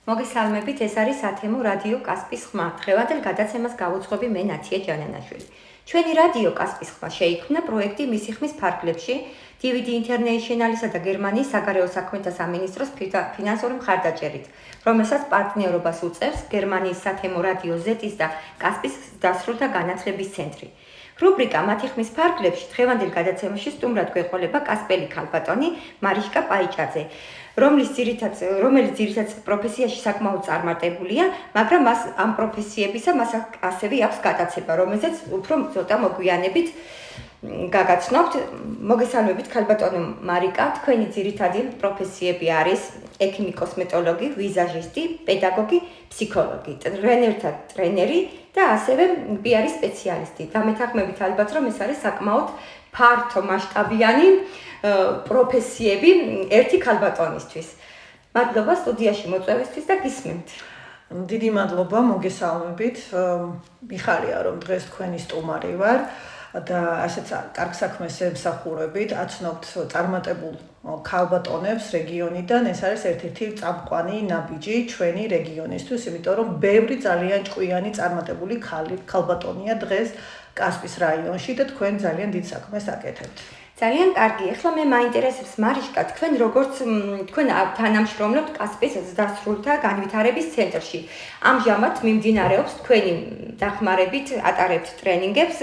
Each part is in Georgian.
მოგესალმებით, ეს არის ათემო რადიო კასპის ხმა. დღევანდელ გადაცემას გავუძღვები მე ნათია ჯანანაშვილი. ჩვენი რადიო კასპის ხმა შეიქმნა პროექტი მისი ხმის ფარგლებში DVD International-ისა და გერმანიის საგარეო საქმეთა სამინისტროს ფინანსური მხარდაჭერით, რომელსაც პარტნიორობას უწევს გერმანიის სათემო რადიო Z-ის და კასპის დასრულთა განათლების ცენტრი. რუბრიკა მათი ხმის ფარგლებში დღევანდელ გადაცემაში სტუმრად გვეყოლება კასპელი ქალბატონი მარიშკა პაიჭაძე, რომელიც ძირითად პროფესიაში საკმაოდ წარმატებულია, მაგრამ მას ამ პროფესიებისა მას ასევე აქვს გადაცემა, რომელზეც უფრო ცოტა მოგვიანებით გაგაცნობთ. მოგესალმებით ქალბატონო მარიკა, თქვენი ძირითადი პროფესიები არის ექიმი, კოსმეტოლოგი, ვიზაჟისტი, პედაგოგი, ფსიქოლოგი, ტრენერთა ტრენერი და ასევე PR-ის სპეციალისტი. დამეთანხმებით ალბათ, რომ ეს არის საკმაოდ ფართო მასშტაბიანი პროფესიები ერთი ქალბატონისთვის. მადლობა სტუდიაში მოწვევისთვის და გისმენთ. დიდი მადლობა, მოგესალმებით. მიხარია რომ დღეს თქვენი სტუმარი ვარ და ასეც კარგ საქმეს ემსახურებით, აცნობთ წარმატებულ ქალბატონებს რეგიონიდან. ეს არის ერთ-ერთი წამყვანი ნაბიჯი ჩვენი რეგიონისთვის, იმიტომ რომ ბევრი ძალიან ჭკვიანი წარმატებული ქალბატონია დღეს კასპის რაიონში და თქვენ ძალიან დიდ საქმეს აკეთებთ. ძალიან კარგი. ეხლა მე მაინტერესებს მარიშკა, თქვენ როგორც თქვენ თანამშრომლობთ კასპის დასრულთა განვითარების ცენტრში. ამჟამად მიმდინარეობს თქვენი დახმარებით ატარებთ ტრენინგებს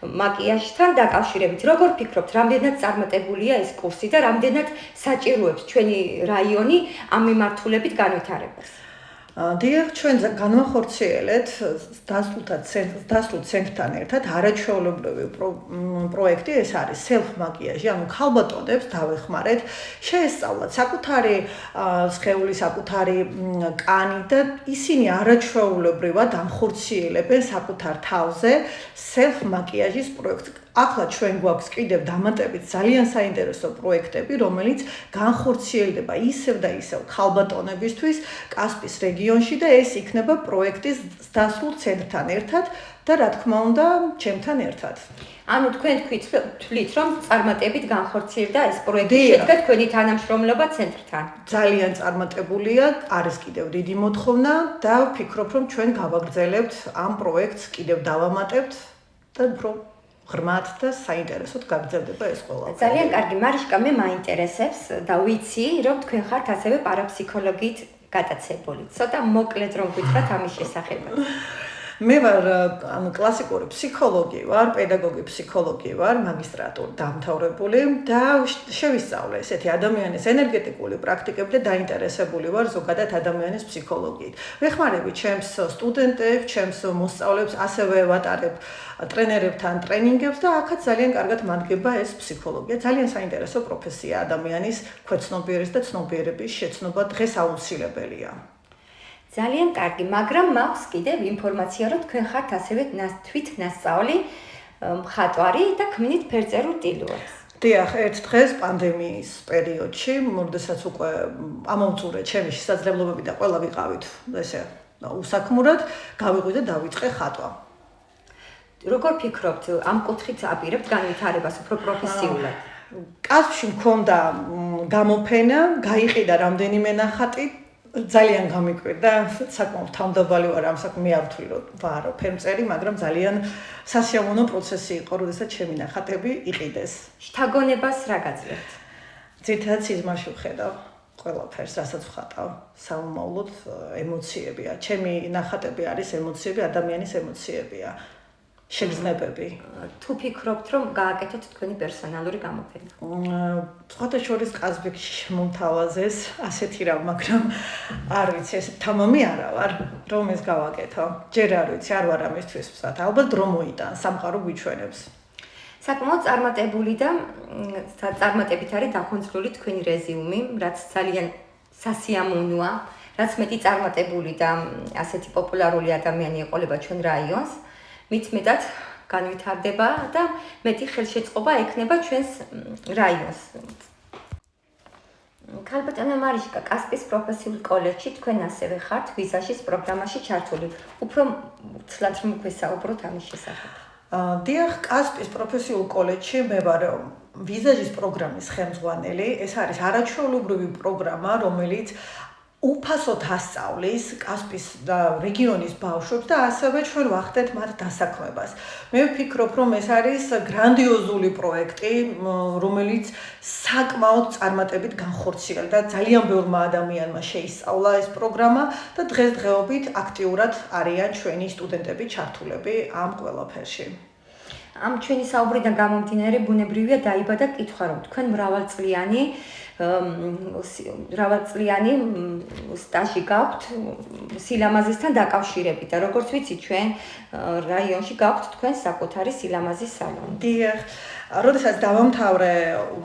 მაკიაჟთან დაკავშირებით. როგორ ფიქრობთ, რამდენად წარმატებულია ეს კურსი და რამდენად საჭიროებს ჩვენი რაიონი ამ მიმართულებით განვითარებას? დიახ, ჩვენ განვახორციელეთ დასრულთ ცენტრთან ერთად არაჩვეულებრივი პროექტი, ეს არის self makiaჟი, ანუ ქალბატონებს დავეხმარეთ შეესწავლათ საკუთარი სხეული, საკუთარი კანი და ისინი არაჩვეულებრივად ამხორციელებენ საკუთარ თავზე self makiaჟის პროექტს. ახლა ჩვენ გვაქვს კიდევ დამატებით ძალიან საინტერესო პროექტები, რომელიც განხორციელდება ისევ და ისევ ქალბატონებისთვის კასპის რეგიონში და ეს იქნება პროექტის დასრულ ცენტრთან ერთად და რა თქმა უნდა, ჩემთან ერთად. ანუ თქვენ თვლით, რომ წარმატებით განხორციელდა ეს პროექტი შედგა თქვენი თანამშრომლობა ცენტრთან. ძალიან წარმატებულია, არის კიდევ დიდი მოთხოვნა და ვფიქრობ, რომ ჩვენ გავაგრძელებთ ამ პროექტს, კიდევ დავამატებთ და უფრო ღრმად და საინტერესოდ გაგრძელდება ეს ყველა. ძალიან კარგი, მარიშკა, მე მაინტერესებს და ვიცი, რომ თქვენ ხართ ასევე პარაფსიქოლოგიით გატაცებული. ცოტა მოკლედ რომ გითხრათ ამის შესახებ. მე ვარ კლასიკური ფსიქოლოგი ვარ, პედაგოგი ფსიქოლოგი ვარ, მაგისტრატური დამთავრებული და შევისწავლე ესეთი ადამიანის ენერგეტიკული პრაქტიკები და დაინტერესებული ვარ ზოგადად ადამიანის ფსიქოლოგიით. ვეხმარები ჩემს სტუდენტებს, ჩემს მოსწავლეებს, ასევე ვატარებ ტრენერებთან ტრენინგებს და აქაც ძალიან კარგად მადგება ეს ფსიქოლოგია. ძალიან საინტერესო პროფესია ადამიანის ქვეცნობიერების და ცნობიერების შეცნობა დღეს აუცილებელია. ძალიან კარგი, მაგრამ მაქვს კიდევ ინფორმაცია, რომ თქვენ ხართ ასევე თვითნასწავლი მხატვარი და ქმნით ფერწერულ ტილოებს. დიახ, ერთ დღეს პანდემიის პერიოდში, როდესაც უკვე ამოვწურე ჩემი შესაძლებლობები და ყველა ვიყავით ესე უსაქმურად, გავიყვი და დავიწყე ხატვა. როგორ ფიქრობთ, ამ კუთხით აპირებთ განვითარებას უფრო პროფესიულად? კასპში მქონდა გამოფენა, გაიყიდა რამდენიმე ნახატი, ძალიან გამიკვირდა, საკმაოდ თავმდაბალი ვარ ამ საქმე, მე არ ვთვლი რომ ვარო ფერმწერი, მაგრამ ძალიან სასიამოვნო პროცესი იყო, როდესაც ჩემი ნახატები იყიდეს. შთაგონებას რა გაძლევთ? ძირითადად სიზმარში ვხედავ ყველაფერს, რასაც ვხატავ, სამომავლოდ ემოციებია. ჩემი ნახატები არის ემოციები, ადამიანის ემოციებია. შეგრძნებები. თუ ფიქრობთ, რომ გააკეთოთ თქვენი პერსონალური გამოფენა? სხვათა შორის ყაზბეგში შემომთავაზეს ასეთი რამ, მაგრამ არ ვიცი, ეს თამამი არა ვარ, რომ ეს გავაკეთო. ჯერ არ ვიცი, არ ვარ ამისთვის ვსად. ალბათ დრო მოიტანს, სამყარო გვიჩვენებს. საკმაოდ წარმატებული და წარმატებით არის დახონცლული თქვენი რეზიუმი, რაც ძალიან სასიამოვნოა, რაც მეტი წარმატებული და ასეთი პოპულარული ადამიანი ეყოლება ჩვენ რაიონს. მით მეტად განვითარდება და მეტი ხელშეწყობა ექნება ჩვენს რაიონს. ქალბატონო მარიშკა, კასპის პროფესიულ კოლეჯში თქვენ ასევე ხართ ვიზაჟის პროგრამაში ჩართული. უფრო ცლად რომ გვესაუბროთ ამის შესახებ. დიახ, კასპის პროფესიულ კოლეჯში მე ვარ ვიზაჟის პროგრამის ხელმძღვანელი. ეს არის არაჩვეულებრივი პროგრამა, რომელიც უფასოდ ასწავლის კასპის რეგიონის ბავშვებს და ასევე ჩვენ ვახდეთ მათ დასაქმებას. მე ვფიქრობ, რომ ეს არის გრანდიოზული პროექტი, რომელიც საკმაოდ წარმატებით განხორციელდა და ძალიან ბევრმა ადამიანმა შეისწავლა ეს პროგრამა და დღესდღეობით აქტიურად არიან ჩვენი სტუდენტები ჩართულები ამ ყველაფერში. ამ ჩვენი საუბრიდან გამომდინარე ბუნებრივია დაიბადა კითხვა, რომ თქვენ მრავალწლიანი სტაჟი გაქვთ სილამაზესთან დაკავშირებით და როგორც ვიცი ჩვენ რაიონში გაქვთ თქვენ საკუთარი სილამაზის სალონი. დიახ, როდესაც დავამთავრე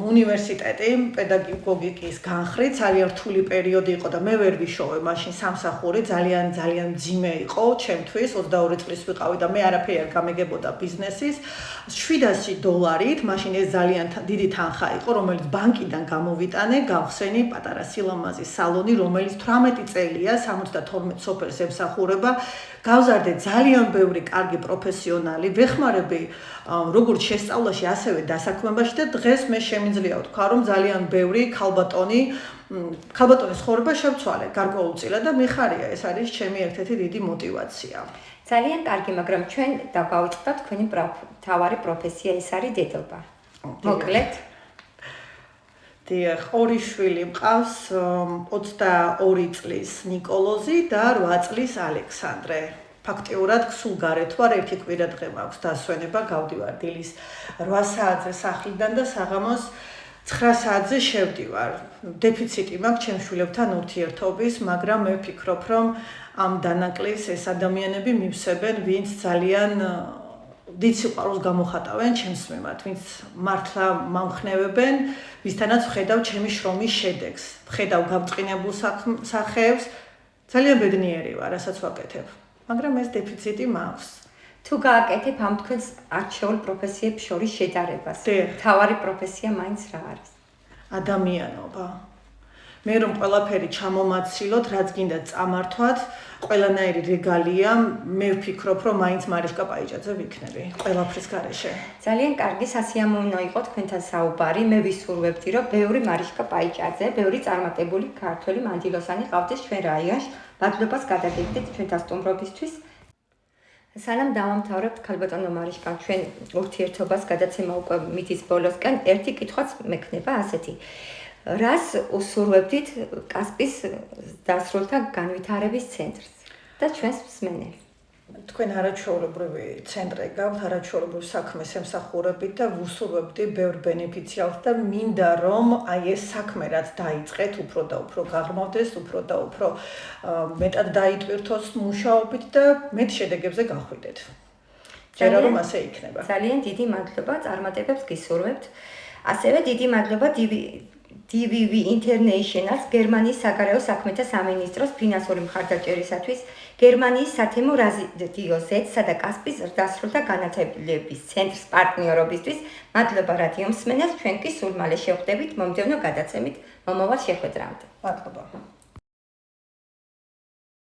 უნივერსიტეტი პედაგოგიკის განხრით, ძალიან რთული პერიოდი იყო და მე ვერ ვიშოვე მაშინ სამსახური, ძალიან მძიმე იყო ჩემთვის, 22 წლის ვიყავი და მე არაფერი არ გამეგებოდა ბიზნესის. $700, მაშინ ეს ძალიან დიდი თანხა იყო, რომელიც ბანკიდან გამოვიტანე, გავხსენი პატარა სილამაზის სალონი, რომელიც 18 წელია 72 სოფელს ემსახურება. გავზარდე ძალიან ბევრი კარგი პროფესიონალი, ვეხმარები როგორც შესწავლაში, ასევე დასაქმებაში და დღეს მე შემიძლია ვთქვა, რომ ძალიან ბევრი ქალბატონის ცხოვრება შევცვალე გარკვეულწილად და მიხარია, ეს არის ჩემი ერთ-ერთი დიდი мотиваცია. ძალიან კარგი, მაგრამ ჩვენ დავავიწყდეთ თქვენი თავარი პროფესია, ეს არის დედობა. მოკლედ დიახ, ორი შვილი მყავს, 22 წლის ნიკოლოზი და 8 წლის ალექსანდრე. ფაქტიურად სულ გარეთ ვარ, ერთი კვირა დღე მაქვს დასვენება, გავდივარ დილის 8 საათზე სახლიდან და საღამოს 9 საათზე შევდივარ. დეფიციტი მაქვს ჩემ შვილებთან ურთიერთობის, მაგრამ მე ვფიქრობ, რომ ამ დანაკლისს ეს ადამიანები მივსებენ, ვინც ძალიან დიდ სიყვარულს გამოხატავენ ჩემს მიმართ, ვინც მართლა მომხნევებენ, ვისთანაც ვხედავ ჩემი შრომის შედეგს, ვხედავ გამწყინებულ სახეებს, ძალიან ბედნიერი ვარ, რასაც ვაკეთებ. მაგრამ ეს დეფიციტი მაქვს. თუ გააკეთებ ამ თქვენს არჩეულ პროფესიებს შორის შედარებას, თავარი პროფესია მაინც რა არის? ადამიანობა. მე რომ ყველაფერი ჩამომაცილოთ, რაც გინდა წამართვათ, ყველანაირი რეგალია, მე ვფიქრობ, რომ მაინც მარიშკა პაიჭაძე ვიქნები ყველაფრის გარეშე. ძალიან კარგი სასიამოვნო იყო თქვენთან საუბარი. მე ვისურვებდი, რომ ბევრი მარიშკა პაიჭაძე, ბევრი წარმატებული ქართველი მანდილოსანი ყავდეს ჩვენ რაიონში. მადლობას გადაგებდით ჩვენთან სტუმრობისთვის. სანამ დავამთავრებთ ქალბატონო მარიშკამ ჩვენ ურთიერთობას გადაცემა უკვე მითის ბოლოსკენ, ერთი კითხვაც მექნება ასეთი. რას უსურვებდით კასპის დასრულთა განვითარების ცენტრს და ჩვენს მსმენელს? თქვენ არაჩვეულებრივი ცენტრი გაქვთ, არაჩვეულებრივ საქმეს ემსახურებით და ვუსურვებდი ბევრ ბენეფიციალს და მინდა რომ აი ეს საქმე რაც დაიწყეთ, უფრო და უფრო გაღრმავდეს, უფრო და უფრო მეტად დაიტვირთოს მუშაობით და მეტ შედეგებზე გახვიდეთ. ჯერა რომ ასე იქნება. ძალიან დიდი მადლობა, წარმატებებს გისურვებთ. ასევე დიდი მადლობა DVV International-ს, გერმანიის საგარეო საქმეთა სამინისტროს ფინანსური მხარდაჭერისათვის, გერმანიის სათემო რადიო Z-სა და კასპის დასრულთა განათლების ცენტრის პარტნიორობისთვის. მადლობა რადიო მსმენელს, ჩვენ კი სულ მალე შევხვდებით მომდევნო გადაცემით მომავალ შეხვედრამდე. მადლობა.